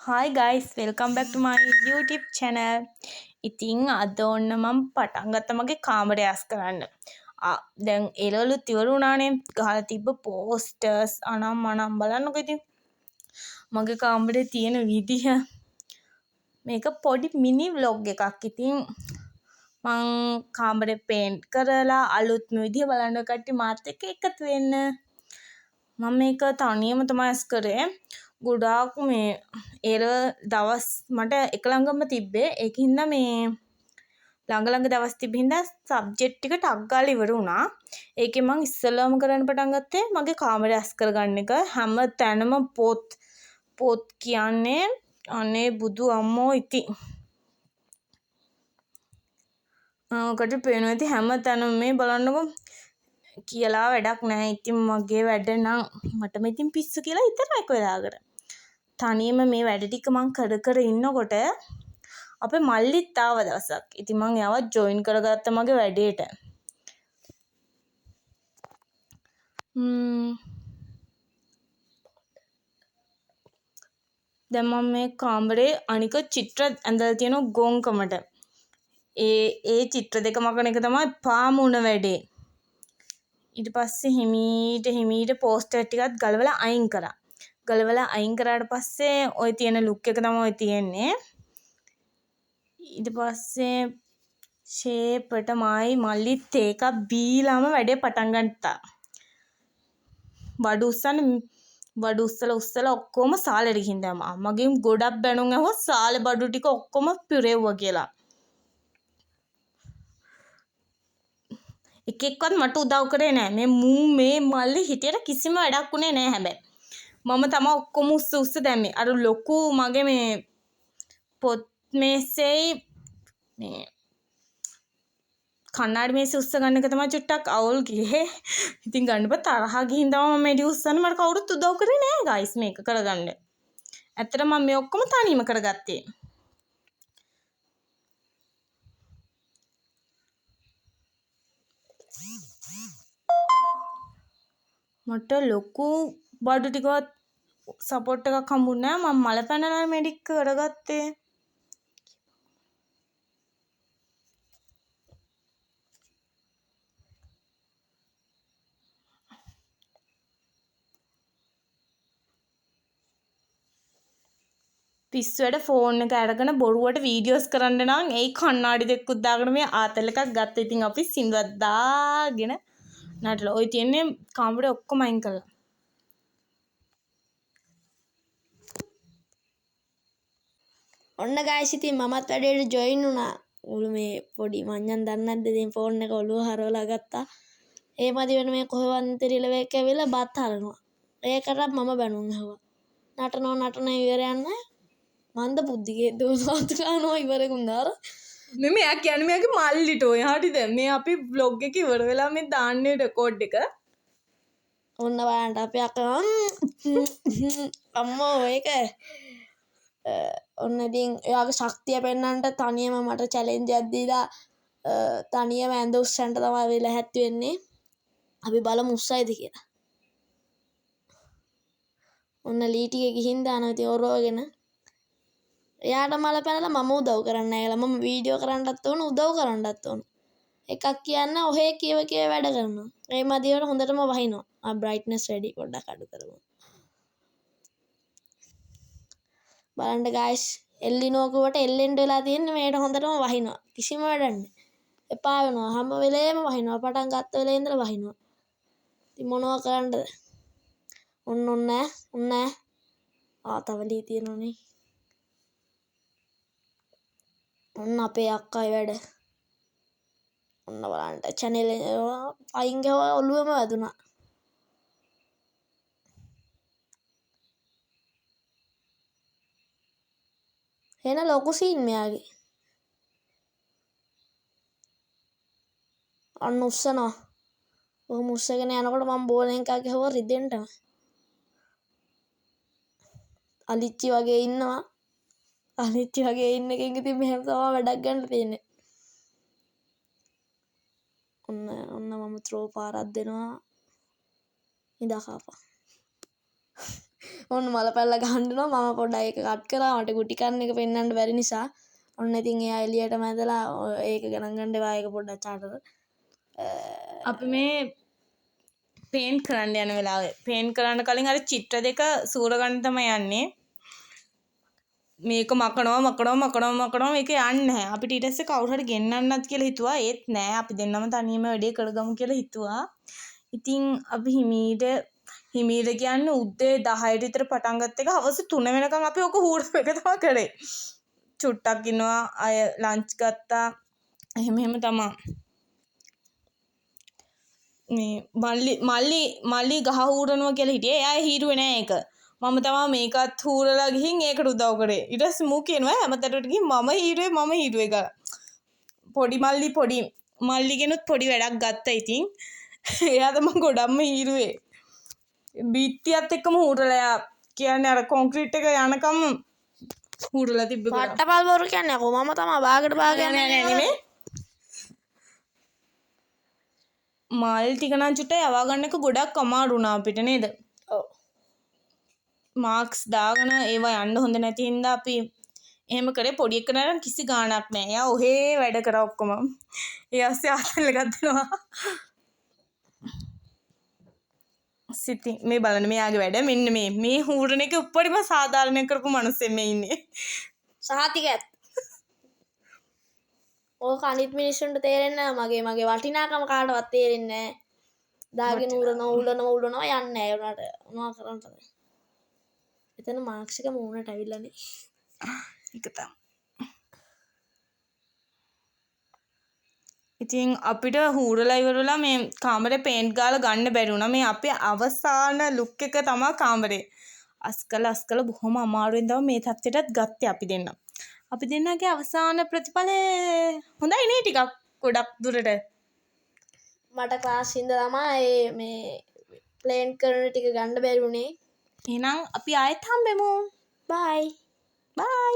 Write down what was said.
Hi guys, welcome back to my YouTube channel. ඉතින් අද ඔන්න මම පටන් ගත්තා මගේ කාමරය ඇස් කරන්න. දැන් එළවලුත් ඉවර වුණානේ. ගහලා තිබ්බ posters අනම් මනම් බලන්නකෝ ඉතින්. මගේ කාමරේ තියෙන විදිහ. මේක පොඩි මිනි vlog එකක්. ඉතින් මං කාමරේ paint කරලා අලුත්ම විදිහ බලන්න කට්ටිය මාත් එක්ක එකතු වෙන්න. මම මේක තනියම තමයි ඇස් කරේ. ගොඩාක් මේ දවස් මට එක ළඟම තිබ්බේ. ඒකින්ද මේ ළඟ දවස් තිබ්බින්ද සබ්ජෙක්ට් ටික ටක් ගාලා ඉවර වුණා. ඒකේ මං ඉස්සෙල්ලාම කරන්න පටන් ගත්තේ මගේ කාමරය ඇස් කරගන්න එක. හැම තැනම පොත් කියන්නේ අනේ බුදු අම්මෝ ඉතින්. ඔකට පේනවා ඉතින් හැම තැනම මේ බලන්නකෝ කියලා වැඩක් නැහැ. ඉතින් මගේ වැඩ නම් මටම ඉතින් පිස්සු කියලා හිතනවා එක වෙලාවකට. තනියම මේ වැඩ ටික මං කර ඉන්නකොට අපේ මල්ලිත් ආව දවසක්. ඉතින් මං එයාවත් ජොයින් කරගත්ත මගේ වැඩේට. දැන් මම මේ කාමරේ අනික චිත්‍ර ඇඳලා තියෙන ගොංකමට. ඒ චිත්‍ර දෙක මකන එක තමයි පාමුණ වැඩේ. ඊට පස්සේ හිමීට පෝස්ටර් ටිකත් ගලවලා අයින් කරා. ගලවලා අයින් කරාට පස්සේ ওই තියෙන ලුක් එක තමයි ওই තියෙන්නේ. ඊට පස්සේ ෂේප්ට මල්ලිත් එකක් බීලාම වැඩේ පටන් ගත්තා. බඩු උස්සලා ඔක්කොම සාලෙට ගිහින් දැම්මා. අම්මගෙන් ගොඩක් බැනුම් ඇහුවා සාලේ බඩු ටික ඔක්කොම පිරෙව්වා කියලා. එකෙක්වත් මට උදව් කරේ නැහැ. මේ මල්ලි හිටියට කිසිම වැඩක් උනේ නැහැ හැබැයි. මම තමයි ඔක්කොම උස්ස දැම්මේ. අර ලොකු මගේ මේ පොත් මේසෙයි මේ කන්නාඩි මේසෙ උස්ස ගන්න එක තමයි චුට්ටක් අවුල් ගියේ. ඉතින් ගන්න බෑ තරහ ගිහින් තමයි මම මෙඩි උස්සන්නේ. මට කවුරුත් උදව් කරේ නෑ ගයිස් මේක කරගන්න. ඇත්තට මම මේ ඔක්කොම තනියම කරගත්තේ. මට ලොකු බඩු ටිකවත් සපෝට් එකක් හම්බුනේ නෑ. මම මල පැනලා මෙඩික් කරගත්තේ. පිස්සුවට ෆෝන් එක අරගෙන බොරුවට වීඩියෝස් කරන්න නම් ඒ කන්නාඩි දෙකකුත් දාගෙන මේ ආතල් එකක් ගත්තා. ඉතින් අපි සින්දුවක් දාගෙන නටලා. ඔය තියන්නේ කාමරේ ඔක්කොම අයින් කළා. ඔන්න ගයිස් ඉතින් මමත් වැඩේට ජොයින් වුණා. උළු මේ පොඩි මඤ්ඤන් දන්නේ නැද්ද ඉතින් ෆෝන් එක ඔළුව හරවලා ගත්තා. ඒ මදි වෙන මේ කොහෙවත් රිලෙවෙක් ඇවිල්ලා බත් හරනවා. ඒකටත් මම බැනුම් ඇහුවා. නටන ඉවර යන්නේ මන්ද බුද්ධිගේ දෝසාත් ගන්නවා ඉවරකුන්දාර. මෙයා කියන්නේ මෙයාගේ මල්ලිට ඔය හරිද? මේ අපි vlog එක ඉවර වෙලා මේ දාන්නේ රෙකෝඩ් එක. ඔන්න බලන්න අපි අම්මෝ ඒක ඔන්න ඉතින් එයාගේ ශක්තිය පෙන්වන්නට තනියම මට චැලෙන්ජ් එකක් දීලා තනියම ඇඳ උස්සන්න තමයි වෙලා හැත්ති වෙන්නේ. අපි බලමු උස්සයිද කියලා. ඔන්න ලීටිගේ ගිහින් දානවා ඉතින් ඔරවගෙන. එයාට මල පැනලා මම උදව් කරන්න ඇවිල්ලා මම වීඩියෝ කරන්නත් ඕන උදව් කරන්නත් ඕන. එකක් කියන්න ඔහේ කියව වැඩ කරනවා. ඒ මදිවට හොඳටම වහිනවා. බ්‍රයිට්නස් වැඩි පොඩ්ඩක් අඩු කරමු. බලන්න ගයිස් එල්ලිනෝකුවට එල්ලෙන්ඩ වෙලා තියෙන්නේ මේට හොඳටම වහිනවා. කිසිම වැඩක් නැහැ. එපා වෙනවා. හැම වෙලේම වහිනවා. පටන් ගත්ත වෙලේ ඉඳලා වහිනවා. ඉතින් මොනවා කරන්නද? ඔන්න තව ලී තියෙනවනේ. ඔන්න අපේ අක්කයි වැඩ. ඔන්න බලන්න channel අයින් ගාව ඔළුවෙම වැදුනා. එන ලොකු සීන් මෙයාගේ. අන්න උස්සනවා. ඔහොම උස්සගෙන යනකොට මම බෝලෙන් එකක් ගහුවා රිදෙන්ටම. අලිච්චි වගේ ඉන්නවා. අලිච්චි වගේ ඉන්න එකෙන් ඉතින් මෙහෙම තමයි වැඩක් ගන්න තියෙන්නේ. ඔන්න මම ත්‍රෝ පාරක් දෙනවා. ඉඳා කාපා. ඔන්න මල පැල්ල ගහන්ඩනවා මම පොඩ්ඩ එක කට් කරාමට ගුටිකන්න එක පෙන්න්නට බැරි නිසා ඔන්න ඉතින් ඒ එලියට මැදලා ඒක ගණන්ගණ්ඩවා එක පොඩ්ඩ චාටර අපි මේ පේන් කරන්න යන වෙලාවේ පේන් කරන්න කලින් අර චිත්‍ර දෙක සූරගන්න තමයි යන්නේ මේක මකනවා මේක යන්නේ නැහැ අපිට ඊට පස්සේ කවුරු හරි ගෙන්නන්නත් කියලා හිතුවා ඒත් නෑ අපි දෙන්නම තනියම වැඩේ කරගමු කියලා හිතුවා ඉතින් අපි හිමීට කියන්නේ උදේ 10ට විතර පටන් ගත්ත එක හවස 3 වෙනකන් අපි ඔක හූරප එක තමයි කරේ චුට්ටක් ඉන්නවා අය ලන්ච් ගත්තා එහෙම තමයි මේ මල්ලි ගහ හූරනවා කියලා හිටියේ එයා හීරුවේ නෑ ඒක මම තමයි මේකත් හූරලා ගිහින් ඒකට උදව් කරේ ඊට පස්සේ මූ කියනවා හැමතැනට ගිහින් මම හීරුවේ කියලා පොඩි මල්ලිගෙනුත් පොඩි වැඩක් ගත්තා ඉතින් එයා තමයි ගොඩක්ම හීරුවේ බීත්තියත් එක්කම හූරලා කියන්නේ අර කොන්ක්‍රීට් එක යනකම් හූරලා තිබ්බ පට්ටපල් බොරු කියන්නේ අකෝ මම තමයි බාගට බාගෙන නෙමෙයි මල් ටික නම් චුට්ටයි යවා ගන්න එක ගොඩක් අමාරු වුණා අපිට නේද? ඔව්. මාක්ස් දාගෙන ඒවා යන්න හොඳ නැති හින්දා අපි එහෙම කරේ පොඩි එකනට කිසි ගාණක් නැහැ. එයා ඔහේ වැඩ කරා ඔක්කොම. ඒ ASCII ආතල් එකක් දෙනවා. සිතින් මේ බලන්න මෙයාගේ වැඩ මෙන්න මේ හූරණ එක උඩරිම සාධාරණ කරපු මිනිස්සෙක් මේ ඉන්නේ. සහතිකත්. ඕක අනිත් මිනිස්සුන්ට තේරෙන්නේ නැහැ මගේ වටිනාකම කාටවත් තේරෙන්නේ නැහැ. දාගෙන උලනවා යන්නේ නැහැ උනාට මොනවා කරන්නද? එතන මාක්ෂික මූණට ඇවිල්ලානේ. ඒක තමයි. ඉතින් අපිට හූරලා ඉවරලා මේ කාමරේ පේන්ට් ගාලා ගන්න බැරි වුණා. මේ අපේ අවසාන ලුක් එක තමයි කාමරේ. අස්කල බොහොම අමාරුවෙන් තමයි මේ තත්ත්වයටත් ගත්තේ අපි දෙන්න. අපි දෙන්නගේ අවසාන ප්‍රතිඵලය හොඳයි නේ ටිකක් ගොඩක් දුරට. මට ක්ලාස් ඉඳලා තමයි මේ ප්ලේන් කරන ටික ගන්න බැරි වුණේ. එහෙනම් අපි ආයෙත් හම්බෙමු. බයි. බයි.